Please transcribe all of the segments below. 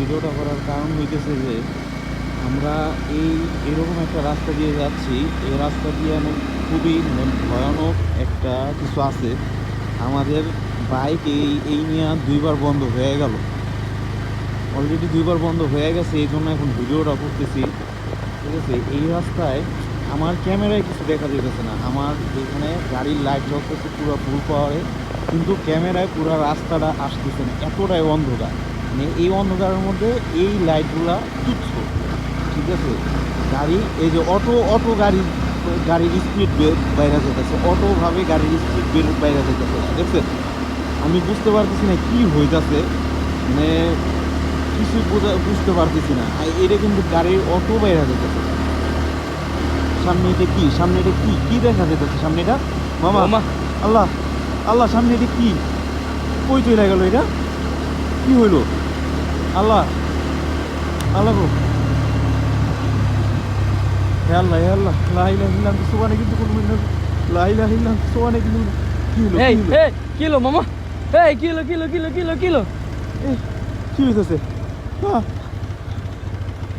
ভিডিওটা করার কারণ হইতেছে যে আমরা এরকম একটা রাস্তা দিয়ে যাচ্ছি। এই রাস্তা দিয়ে অনেক খুবই ভয়ানক একটা কিছু আছে। আমাদের বাইক এই নিয়ে দুইবার বন্ধ হয়ে গেল, অলরেডি দুইবার বন্ধ হয়ে গেছে। এই জন্য এখন ভিডিওটা করতেছি। ঠিক আছে, এই রাস্তায় আমার ক্যামেরায় কিছু দেখা যেতেছে না। আমার এখানে গাড়ির লাইট জ্বলতেছে পুরো ফুল পাওয়ারে, কিন্তু ক্যামেরায় পুরো রাস্তাটা আসতেছে না, এতটাই অন্ধকার। মানে এই অন্ধকারের মধ্যে এই লাইটগুলা তুচ্ছ। ঠিক আছে, গাড়ি এই যে অটো গাড়ির স্পিড বাইরে যেতেছে, অটোভাবে গাড়ির স্পিড বাইরে যেতেছে, দেখছেন? আমি বুঝতে পারতেছি না কি হইতাছে, মানে কিছু বুঝতে পারতেছি না। আর এটা কিন্তু গাড়ির অটো বাইরে যেতেছে। সামনে এটা কি, সামনে এটা কি কি দেখা যেতেছে সামনে এটা? মামা, আল্লাহ আল্লাহ, সামনে এটা কি? কই চলে গেল এটা? কি হইলো? আল্লাহ আল্লাহ গো, হে আল্লাহ হে আল্লাহ, লা ইলাহা ইল্লা আনতা সুবহানাকা কিন্তু কোনো মিন লা ইলাহা ইল্লা আনতা সুবহানাকা কিন্তু। কি হলো? এই এই কিলো মামা, এই কিলো এই কি হইতেছে?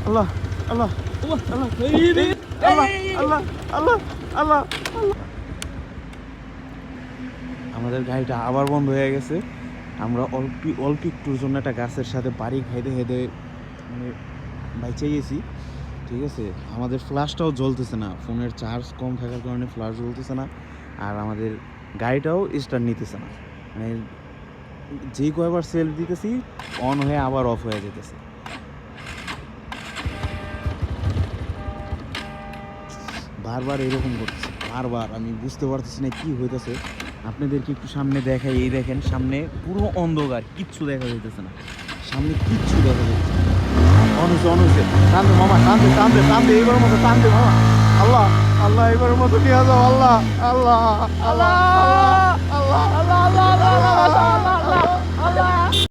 আল্লাহ আল্লাহ ওমা, আল্লাহ এই রে, আল্লাহ আল্লাহ আল্লাহ আল্লাহ আল্লাহ। আমাদের গাড়িটা আবার বন্ধ হয়ে গেছে। আমরা অল্প একটুর জন্য একটা গাছের সাথে বাড়ি খাইতে খাইতে মানে বাইচে গেছি। ঠিক আছে, আমাদের ফ্ল্যাশটাও জ্বলতেছে না, ফোনের চার্জ কম থাকার কারণে ফ্ল্যাশ জ্বলতেছে না। আর আমাদের গাড়িটাও স্টার্ট নিতেছে না, মানে যেই কয়বার সেলফ দিতেছি অন হয়ে আবার অফ হয়ে যেতেছে। বারবার এরকম করতেছে, বারবার। আমি বুঝতে পারতেছি না কি হইতেছে। আপনাদেরকে একটু সামনে দেখাই, এই দেখেন সামনে পুরো অন্ধকার, কিচ্ছু দেখা যাইতেছে না, সামনে কিচ্ছু দেখা যাচ্ছে না। অনহইছে টানবে মামা, টানবে এইবার মতো টানবে মামা। আল্লাহ আল্লাহ, এবারের মতো নিয়ে যাও। আল্লাহ আল্লাহ আল্লাহ আল্লাহ।